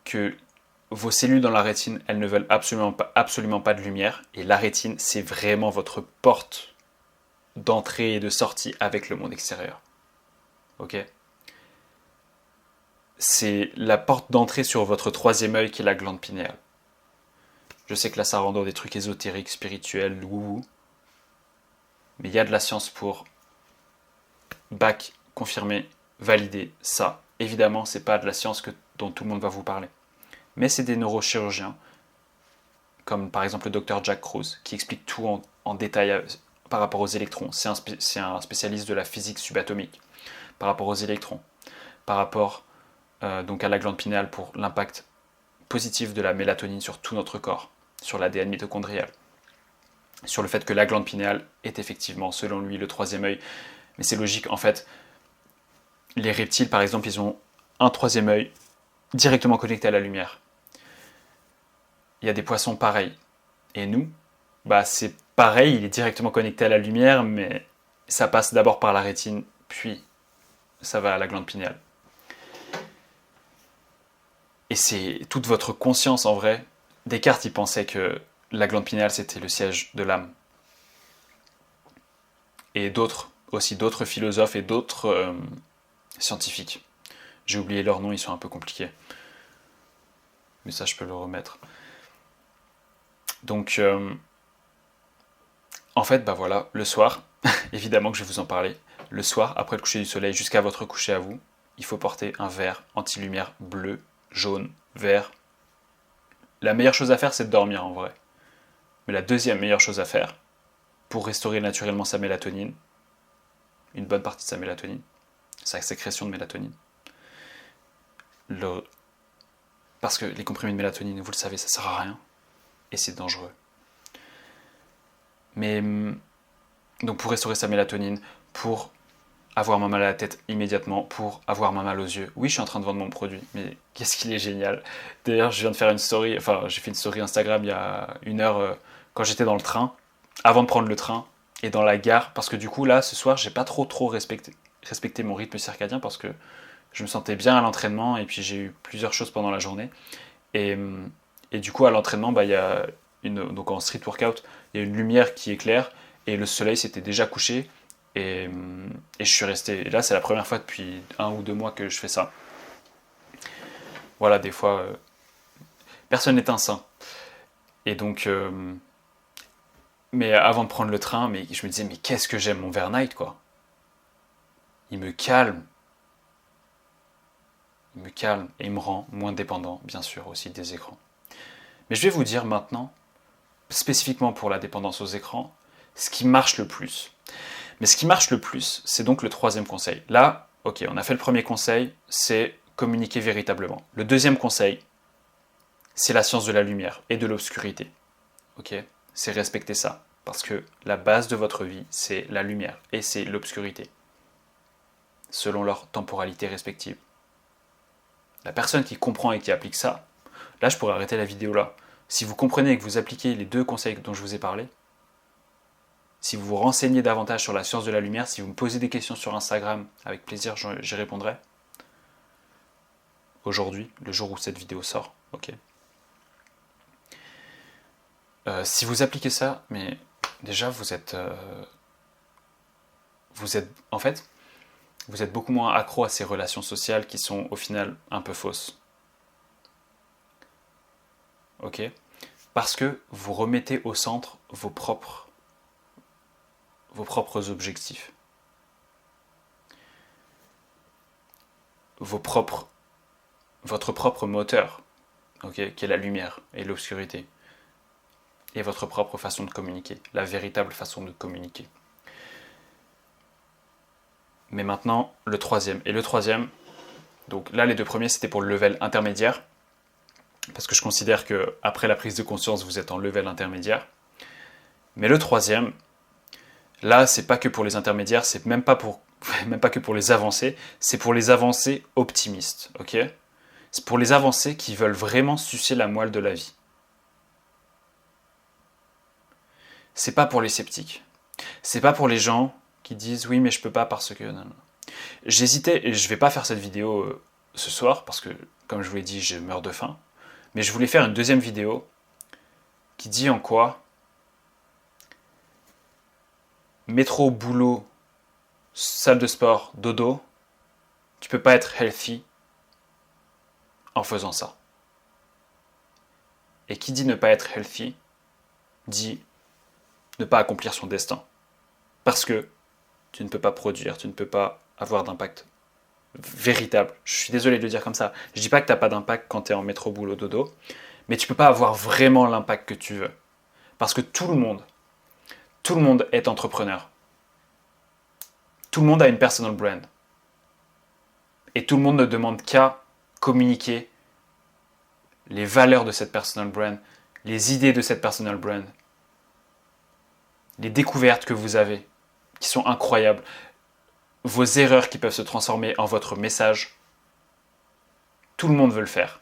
que vos cellules dans la rétine, elles ne veulent absolument pas de lumière. Et la rétine, c'est vraiment votre porte d'entrée et de sortie avec le monde extérieur. Ok ? C'est la porte d'entrée sur votre troisième œil qui est la glande pinéale. Je sais que là, ça rentre dans des trucs ésotériques, spirituels, wouhou. Mais il y a de la science pour confirmer, valider ça. Évidemment, c'est pas de la science dont tout le monde va vous parler. Mais c'est des neurochirurgiens, comme par exemple le docteur Jack Kruse, qui explique tout en détail par rapport aux électrons. C'est un spécialiste de la physique subatomique. Par rapport aux électrons. Par rapport donc à la glande pinéale pour l'impact positif de la mélatonine sur tout notre corps, sur l'ADN mitochondrial. Sur le fait que la glande pinéale est effectivement, selon lui, le troisième œil. Mais c'est logique, en fait. Les reptiles, par exemple, ils ont un troisième œil directement connecté à la lumière. Il y a des poissons pareils. Et nous, c'est pareil, il est directement connecté à la lumière, mais ça passe d'abord par la rétine, puis ça va à la glande pinéale. Et c'est toute votre conscience, en vrai. Descartes, il pensait que la glande pinéale, c'était le siège de l'âme. Et d'autres philosophes et d'autres scientifiques. J'ai oublié leurs noms, ils sont un peu compliqués. Mais ça, je peux le remettre. Donc, en fait, voilà, le soir, évidemment que je vais vous en parler, le soir, après le coucher du soleil, jusqu'à votre coucher à vous, il faut porter un verre anti-lumière bleu, jaune, vert. La meilleure chose à faire, c'est de dormir en vrai. Mais la deuxième meilleure chose à faire, pour restaurer naturellement sa mélatonine, une bonne partie de sa mélatonine, sa sécrétion de mélatonine, parce que les comprimés de mélatonine, vous le savez, ça sert à rien, et c'est dangereux. Mais donc pour restaurer sa mélatonine, pour avoir moins mal à la tête immédiatement, pour avoir moins mal aux yeux. Oui, je suis en train de vendre mon produit, mais qu'est-ce qu'il est génial. D'ailleurs, j'ai fait une story Instagram il y a 1 heure quand j'étais dans le train, avant de prendre le train, et dans la gare, parce que du coup, là, ce soir, j'ai pas trop respecté mon rythme circadien, parce que je me sentais bien à l'entraînement, et puis j'ai eu plusieurs choses pendant la journée. Et du coup, à l'entraînement, il y a donc en street workout, il y a une lumière qui éclaire, et le soleil s'était déjà couché, et je suis resté. Et là, c'est la première fois depuis 1 ou 2 mois que je fais ça. Voilà, des fois, personne n'est un saint. Et donc, mais avant de prendre le train, je me disais, mais qu'est-ce que j'aime mon Ver Night, quoi. Il me calme. Et il me rend moins dépendant, bien sûr, aussi des écrans. Mais je vais vous dire maintenant, spécifiquement pour la dépendance aux écrans, ce qui marche le plus. Mais ce qui marche le plus, c'est donc le troisième conseil. Là, ok, on a fait le premier conseil, c'est communiquer véritablement. Le deuxième conseil, c'est la science de la lumière et de l'obscurité. Ok, c'est respecter ça. Parce que la base de votre vie, c'est la lumière et c'est l'obscurité. Selon leur temporalité respective. La personne qui comprend et qui applique ça, là je pourrais arrêter la vidéo là. Si vous comprenez et que vous appliquez les 2 conseils dont je vous ai parlé, si vous vous renseignez davantage sur la science de la lumière, si vous me posez des questions sur Instagram, avec plaisir j'y répondrai. Aujourd'hui, le jour où cette vidéo sort, ok. Si vous appliquez ça, mais déjà vous êtes beaucoup moins accro à ces relations sociales qui sont au final un peu fausses. Ok ? Parce que vous remettez au centre vos propres objectifs. Votre propre moteur, okay, qui est la lumière et l'obscurité. Et votre propre façon de communiquer, la véritable façon de communiquer. Mais maintenant, le troisième. Et le troisième, donc là les 2 premiers c'était pour le level intermédiaire, parce que je considère qu'après la prise de conscience, vous êtes en level intermédiaire. Mais le troisième, là c'est pas que pour les intermédiaires, c'est même pas que pour les avancés, c'est pour les avancés optimistes, ok ? C'est pour les avancés qui veulent vraiment sucer la moelle de la vie. C'est pas pour les sceptiques. C'est pas pour les gens qui disent oui mais je peux pas parce que... Non. J'hésitais et je vais pas faire cette vidéo ce soir parce que comme je vous l'ai dit, je meurs de faim. Mais je voulais faire une deuxième vidéo qui dit en quoi métro, boulot, salle de sport, dodo, tu peux pas être healthy en faisant ça. Et qui dit ne pas être healthy, dit ne pas accomplir son destin. Parce que tu ne peux pas produire, tu ne peux pas avoir d'impact véritable. Je suis désolé de le dire comme ça. Je dis pas que tu n'as pas d'impact quand tu es en métro, boulot, dodo, mais tu peux pas avoir vraiment l'impact que tu veux. Parce que tout le monde est entrepreneur. Tout le monde a une personal brand. Et tout le monde ne demande qu'à communiquer les valeurs de cette personal brand, les idées de cette personal brand, les découvertes que vous avez, qui sont incroyables, vos erreurs qui peuvent se transformer en votre message. Tout le monde veut le faire.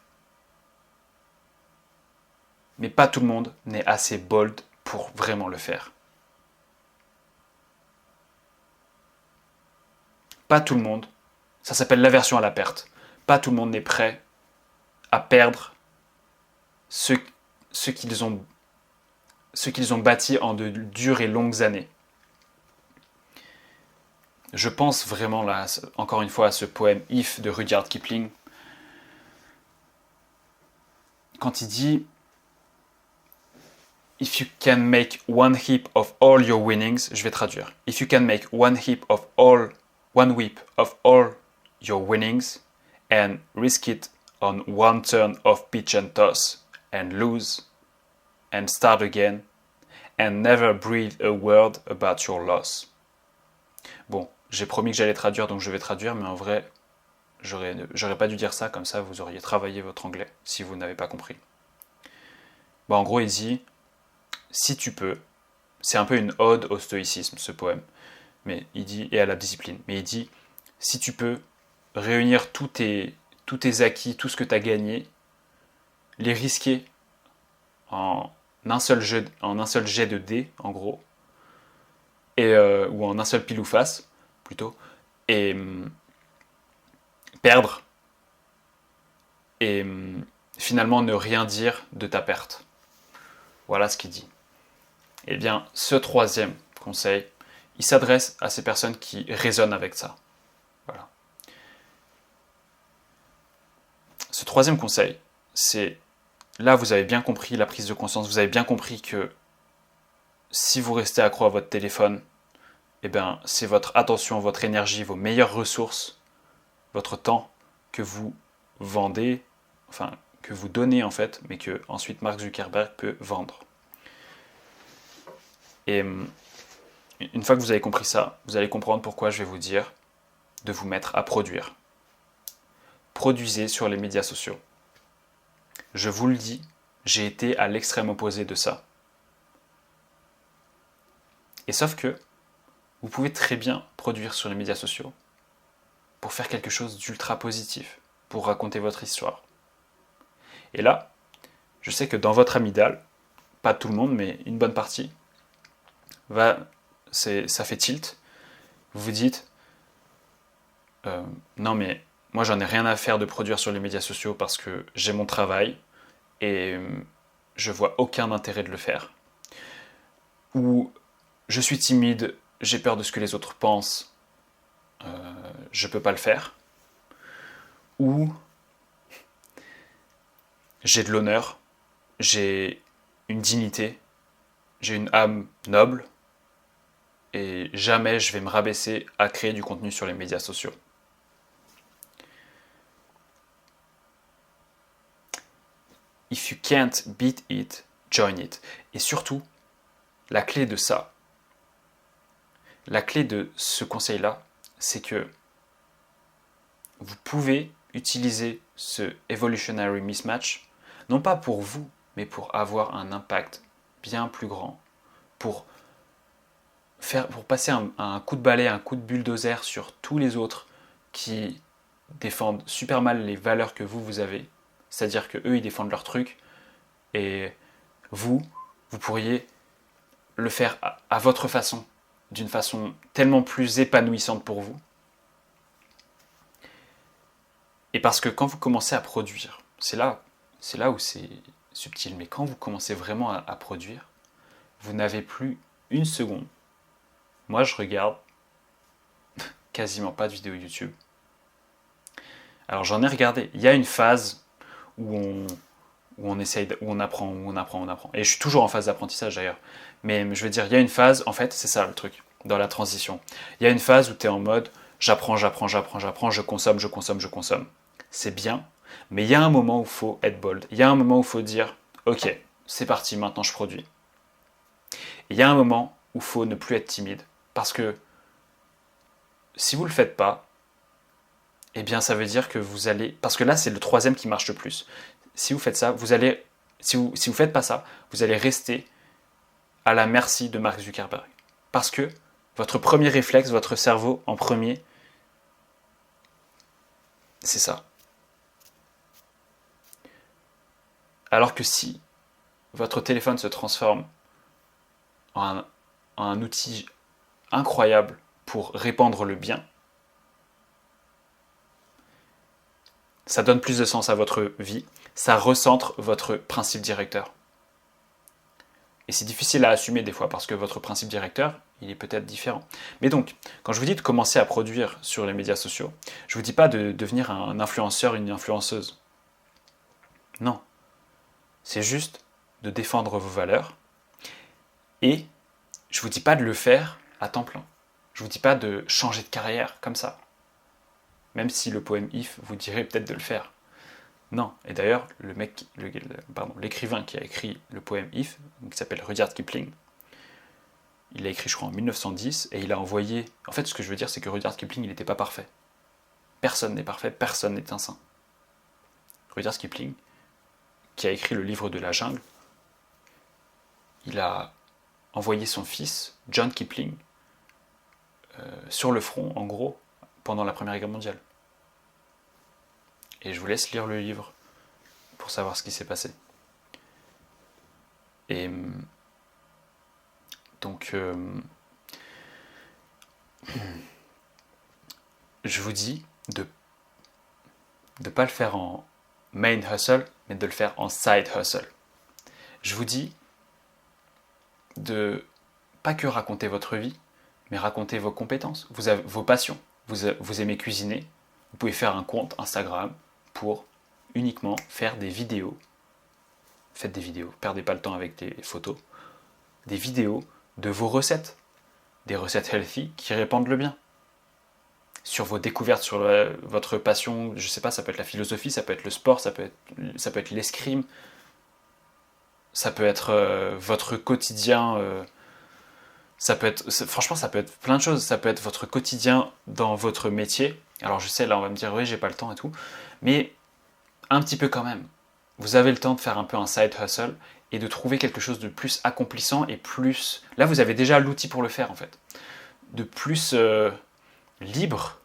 Mais pas tout le monde n'est assez bold pour vraiment le faire. Pas tout le monde, ça s'appelle l'aversion à la perte. Pas tout le monde n'est prêt à perdre ce qu'ils ont bâti en de dures et longues années. Je pense vraiment là, encore une fois, à ce poème If de Rudyard Kipling, quand il dit If you can make one heap of all your winnings, je vais traduire. If you can make one whip of all your winnings and risk it on one turn of pitch and toss and lose and start again and never breathe a word about your loss. Bon, j'ai promis que j'allais traduire, donc je vais traduire, mais en vrai, j'aurais pas dû dire ça, comme ça vous auriez travaillé votre anglais si vous n'avez pas compris. Bon, en gros, il dit si tu peux, c'est un peu une ode au stoïcisme, ce poème, mais il dit, et à la discipline, mais il dit, si tu peux réunir tous tes acquis, tout ce que tu as gagné, les risquer en un seul jet de dés, en gros, ou en un seul pile ou face, plutôt, et perdre, et finalement ne rien dire de ta perte. Voilà ce qu'il dit. Eh bien, ce troisième conseil, il s'adresse à ces personnes qui résonnent avec ça. Voilà. Ce troisième conseil, c'est, là vous avez bien compris la prise de conscience, vous avez bien compris que si vous restez accro à votre téléphone, eh bien, c'est votre attention, votre énergie, vos meilleures ressources, votre temps que vous vendez, enfin, que vous donnez en fait, mais que ensuite Mark Zuckerberg peut vendre. Et une fois que vous avez compris ça, vous allez comprendre pourquoi je vais vous dire de vous mettre à produire. Produisez sur les médias sociaux. Je vous le dis, j'ai été à l'extrême opposé de ça. Et sauf que, vous pouvez très bien produire sur les médias sociaux pour faire quelque chose d'ultra positif, pour raconter votre histoire. Et là, je sais que dans votre amygdale, pas tout le monde, mais une bonne partie, ça fait tilt. Vous vous dites, non mais moi j'en ai rien à faire de produire sur les médias sociaux parce que j'ai mon travail et je vois aucun intérêt de le faire. Ou je suis timide, j'ai peur de ce que les autres pensent, je peux pas le faire. Ou j'ai de l'honneur, j'ai une dignité, j'ai une âme noble, et jamais je vais me rabaisser à créer du contenu sur les médias sociaux. If you can't beat it, join it. Et surtout, la clé de ça, la clé de ce conseil-là, c'est que vous pouvez utiliser ce evolutionary mismatch, non pas pour vous, mais pour avoir un impact bien plus grand, pour passer un coup de balai, un coup de bulldozer sur tous les autres qui défendent super mal les valeurs que vous avez, c'est-à-dire que eux ils défendent leur truc et vous pourriez le faire à votre façon, d'une façon tellement plus épanouissante pour vous. Et parce que quand vous commencez à produire, c'est là où c'est subtil, mais quand vous commencez vraiment à produire, vous n'avez plus une seconde. Moi, je regarde quasiment pas de vidéos YouTube. Alors j'en ai regardé. Il y a une phase où on essaye, où on apprend. Et je suis toujours en phase d'apprentissage d'ailleurs. Mais je veux dire, il y a une phase, en fait, c'est ça le truc, dans la transition. Il y a une phase où tu es en mode, j'apprends, je consomme. C'est bien, mais il y a un moment où il faut être bold. Il y a un moment où il faut dire, ok, c'est parti, maintenant je produis. Il y a un moment où il faut ne plus être timide. Parce que si vous ne le faites pas, eh bien ça veut dire que vous allez... Parce que là, c'est le troisième qui marche le plus. Si vous faites ça, vous allez... Si vous faites pas ça, vous allez rester à la merci de Mark Zuckerberg. Parce que votre premier réflexe, votre cerveau en premier, c'est ça. Alors que si votre téléphone se transforme en un outil incroyable pour répandre le bien, ça donne plus de sens à votre vie, ça recentre votre principe directeur. Et c'est difficile à assumer des fois parce que votre principe directeur, il est peut-être différent. Mais donc, quand je vous dis de commencer à produire sur les médias sociaux, je ne vous dis pas de devenir un influenceur, une influenceuse. Non. C'est juste de défendre vos valeurs. Et je ne vous dis pas de le faire à temps plein. Je ne vous dis pas de changer de carrière comme ça. Même si le poème If vous dirait peut-être de le faire. Non. Et d'ailleurs, l'écrivain qui a écrit le poème If, qui s'appelle Rudyard Kipling, il l'a écrit, je crois, en 1910, et il a envoyé... En fait, ce que je veux dire, c'est que Rudyard Kipling, il n'était pas parfait. Personne n'est parfait, personne n'est un saint. Rudyard Kipling, qui a écrit le livre de la jungle, il a envoyé son fils, John Kipling, sur le front, en gros, pendant la Première Guerre mondiale. Et je vous laisse lire le livre pour savoir ce qui s'est passé. Et donc, je vous dis de ne pas le faire en main hustle, mais de le faire en side hustle. Je vous dis de pas que raconter votre vie, mais raconter vos compétences, vos passions. Vous aimez cuisiner, vous pouvez faire un compte Instagram pour uniquement faire des vidéos. Faites des vidéos, perdez pas le temps avec des photos. Des vidéos de vos recettes. Des recettes healthy qui répandent le bien. Sur vos découvertes, sur votre passion, je sais pas, ça peut être la philosophie, ça peut être le sport, ça peut être l'escrime, ça peut être votre quotidien, franchement, ça peut être plein de choses, ça peut être votre quotidien dans votre métier. Alors je sais, là on va me dire, oui, j'ai pas le temps et tout, mais un petit peu quand même. Vous avez le temps de faire un peu un side hustle et de trouver quelque chose de plus accomplissant et plus... Là, vous avez déjà l'outil pour le faire, en fait. De plus libre.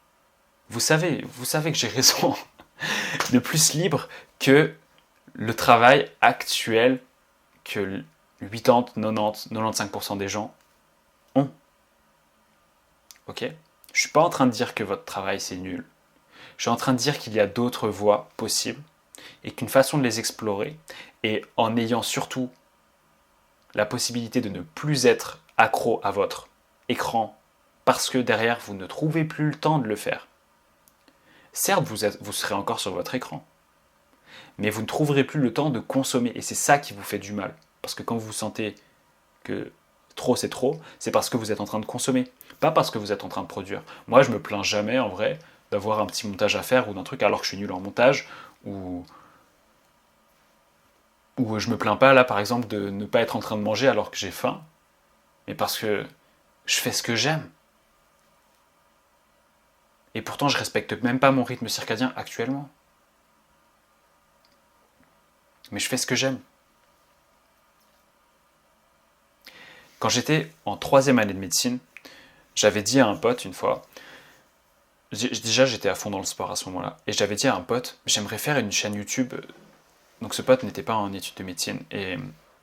Vous savez que j'ai raison. De plus libre que le travail actuel que 80, 90, 95% des gens ont. Ok ? Je suis pas en train de dire que votre travail c'est nul. Je suis en train de dire qu'il y a d'autres voies possibles et qu'une façon de les explorer, et en ayant surtout la possibilité de ne plus être accro à votre écran parce que derrière vous ne trouvez plus le temps de le faire. Certes, vous serez encore sur votre écran, mais vous ne trouverez plus le temps de consommer, et c'est ça qui vous fait du mal. Parce que quand vous sentez que trop c'est trop, c'est parce que vous êtes en train de consommer, pas parce que vous êtes en train de produire. Moi, je me plains jamais, en vrai, d'avoir un petit montage à faire ou d'un truc alors que je suis nul en montage, ou je me plains pas là par exemple de ne pas être en train de manger alors que j'ai faim, mais parce que je fais ce que j'aime. Et pourtant je respecte même pas mon rythme circadien actuellement. Mais je fais ce que j'aime. Quand j'étais en 3e année de médecine, j'avais dit à un pote une fois, déjà j'étais à fond dans le sport à ce moment-là, et j'avais dit à un pote, j'aimerais faire une chaîne YouTube. Donc ce pote n'était pas en études de médecine, et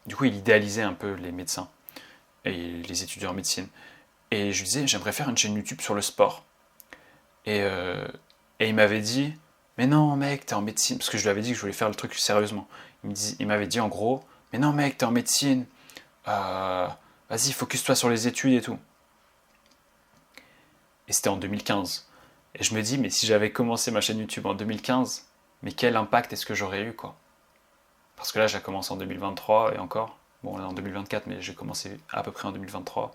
du coup il idéalisait un peu les médecins et les étudiants en médecine. Et je lui disais, j'aimerais faire une chaîne YouTube sur le sport. Et il m'avait dit, mais non mec, t'es en médecine, parce que je lui avais dit que je voulais faire le truc sérieusement. Il m'avait dit en gros, mais non mec, t'es en médecine, vas-y, focus-toi sur les études et tout. Et c'était en 2015. Et je me dis, mais si j'avais commencé ma chaîne YouTube en 2015, mais quel impact est-ce que j'aurais eu, quoi? Parce que là, j'ai commencé en 2023 et encore. Bon, là en 2024, mais j'ai commencé à peu près en 2023.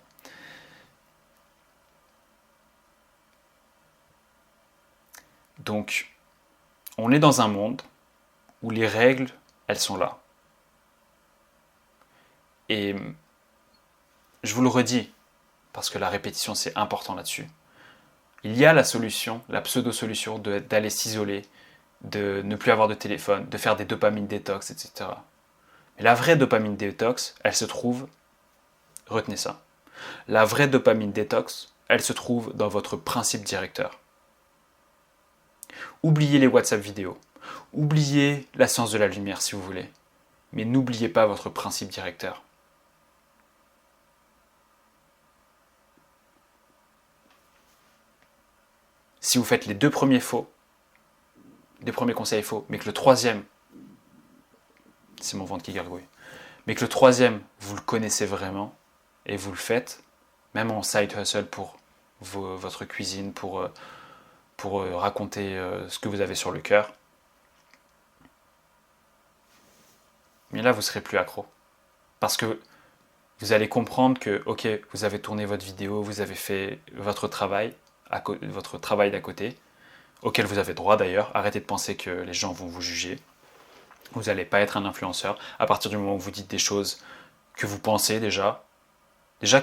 Donc, on est dans un monde où les règles, elles sont là. Et je vous le redis, parce que la répétition, c'est important là-dessus. Il y a la solution, la pseudo-solution d'aller s'isoler, de ne plus avoir de téléphone, de faire des dopamine détox, etc. Mais la vraie dopamine détox, elle se trouve, retenez ça, la vraie dopamine détox, elle se trouve dans votre principe directeur. Oubliez les WhatsApp vidéo, oubliez la science de la lumière si vous voulez, mais n'oubliez pas votre principe directeur. Si vous faites les deux premiers faux, les premiers conseils faux, mais que le troisième, c'est mon ventre qui gargouille, mais que le troisième, vous le connaissez vraiment, et vous le faites, même en side hustle pour votre cuisine, pour raconter ce que vous avez sur le cœur, mais là, vous serez plus accro. Parce que vous allez comprendre que, ok, vous avez tourné votre vidéo, vous avez fait votre travail d'à côté, auquel vous avez droit d'ailleurs. Arrêtez de penser que les gens vont vous juger. Vous n'allez pas être un influenceur à partir du moment où vous dites des choses que vous pensez déjà. Déjà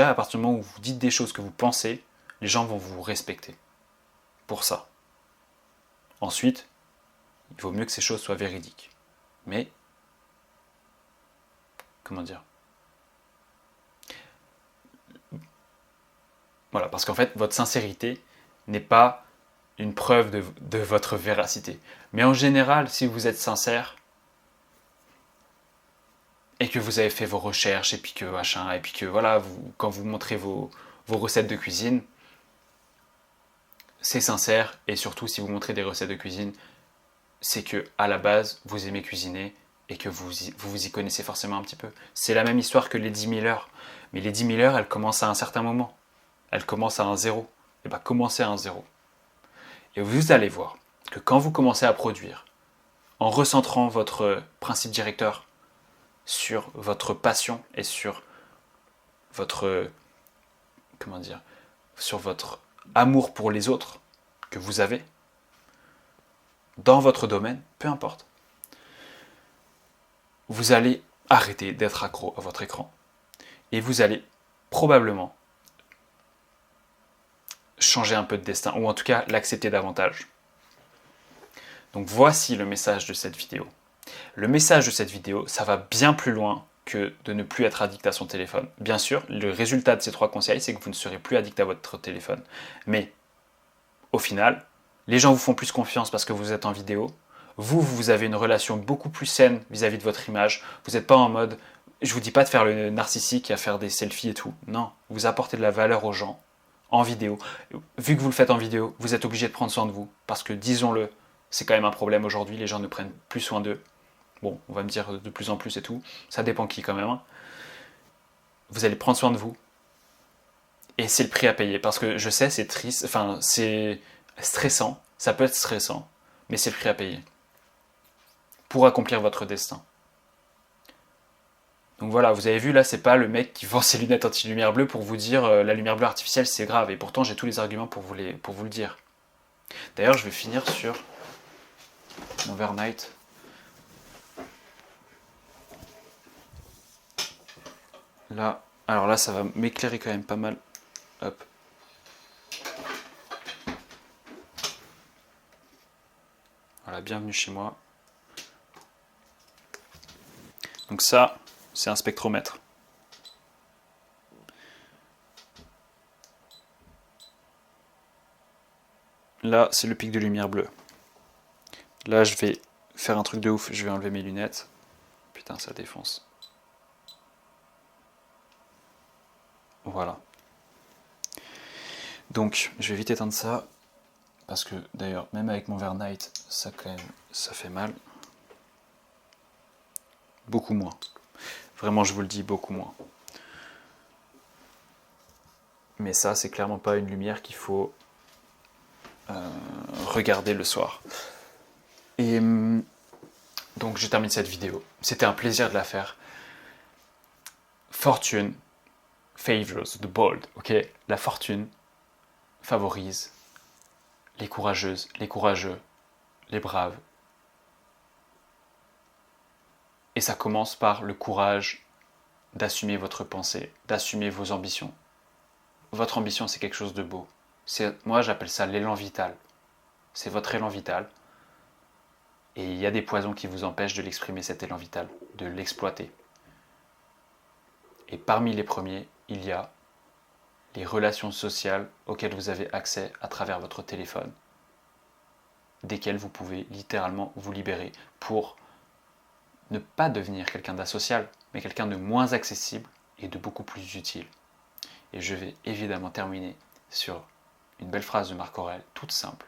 à partir du moment où vous dites des choses que vous pensez, les gens vont vous respecter pour ça. Ensuite, il vaut mieux que ces choses soient véridiques. Mais, comment dire? Voilà, parce qu'en fait, votre sincérité n'est pas une preuve de votre véracité. Mais en général, si vous êtes sincère et que vous avez fait vos recherches et puis que machin, et puis que voilà, quand vous montrez vos recettes de cuisine, c'est sincère, et surtout si vous montrez des recettes de cuisine, c'est que à la base, vous aimez cuisiner et que vous y connaissez forcément un petit peu. C'est la même histoire que les 10 000 heures. Mais les 10 000 heures, elles commencent à un certain moment. Elles commencent à un zéro. Et bien, commencez à un zéro. Et vous allez voir que quand vous commencez à produire, en recentrant votre principe directeur sur votre passion et sur votre, comment dire, sur votre amour pour les autres que vous avez, dans votre domaine, peu importe, vous allez arrêter d'être accro à votre écran. Et vous allez probablement changer un peu de destin, ou en tout cas l'accepter davantage. Donc voici le message de cette vidéo. Le message de cette vidéo, ça va bien plus loin que de ne plus être addict à son téléphone. Bien sûr, le résultat de ces 3 conseils, c'est que vous ne serez plus addict à votre téléphone. Mais au final, les gens vous font plus confiance parce que vous êtes en vidéo. Vous avez une relation beaucoup plus saine vis-à-vis de votre image. Vous n'êtes pas en mode, je vous dis pas de faire le narcissique et à faire des selfies et tout. Non, vous apportez de la valeur aux gens en vidéo. Vu que vous le faites en vidéo, vous êtes obligé de prendre soin de vous. Parce que, disons-le, c'est quand même un problème aujourd'hui, les gens ne prennent plus soin d'eux. Bon, on va me dire de plus en plus et tout. Ça dépend qui quand même. Hein. Vous allez prendre soin de vous. Et c'est le prix à payer. Parce que je sais, c'est triste. Enfin, c'est stressant. Ça peut être stressant. Mais c'est le prix à payer. Pour accomplir votre destin. Donc voilà, vous avez vu, là, c'est pas le mec qui vend ses lunettes anti-lumière bleue pour vous dire la lumière bleue artificielle, c'est grave. Et pourtant, j'ai tous les arguments pour vous le dire. D'ailleurs, je vais finir sur mon verre Night. Là, alors là, ça va m'éclairer quand même pas mal. Hop. Voilà, bienvenue chez moi. Donc ça, c'est un spectromètre. Là, c'est le pic de lumière bleue. Là, je vais faire un truc de ouf. Je vais enlever mes lunettes. Putain, ça défonce. Voilà. Donc, je vais vite éteindre ça. parce que d'ailleurs, même avec mon verre Night, ça fait mal. Beaucoup moins. Vraiment, je vous le dis, beaucoup moins. Mais ça, c'est clairement pas une lumière qu'il faut regarder le soir. Et donc, je termine cette vidéo. C'était un plaisir de la faire. Fortune favors the bold, ok? La fortune favorise les courageuses, les courageux, les braves. Et ça commence par le courage d'assumer votre pensée, d'assumer vos ambitions. Votre ambition, c'est quelque chose de beau. Moi, j'appelle ça l'élan vital. C'est votre élan vital. Et il y a des poisons qui vous empêchent de l'exprimer, cet élan vital, de l'exploiter. Et parmi les premiers, il y a les relations sociales auxquelles vous avez accès à travers votre téléphone, desquelles vous pouvez littéralement vous libérer pour ne pas devenir quelqu'un d'asocial, mais quelqu'un de moins accessible et de beaucoup plus utile. Et je vais évidemment terminer sur une belle phrase de Marc Aurèle, toute simple.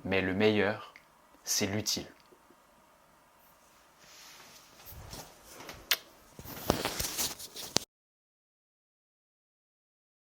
Mais le meilleur, c'est l'utile.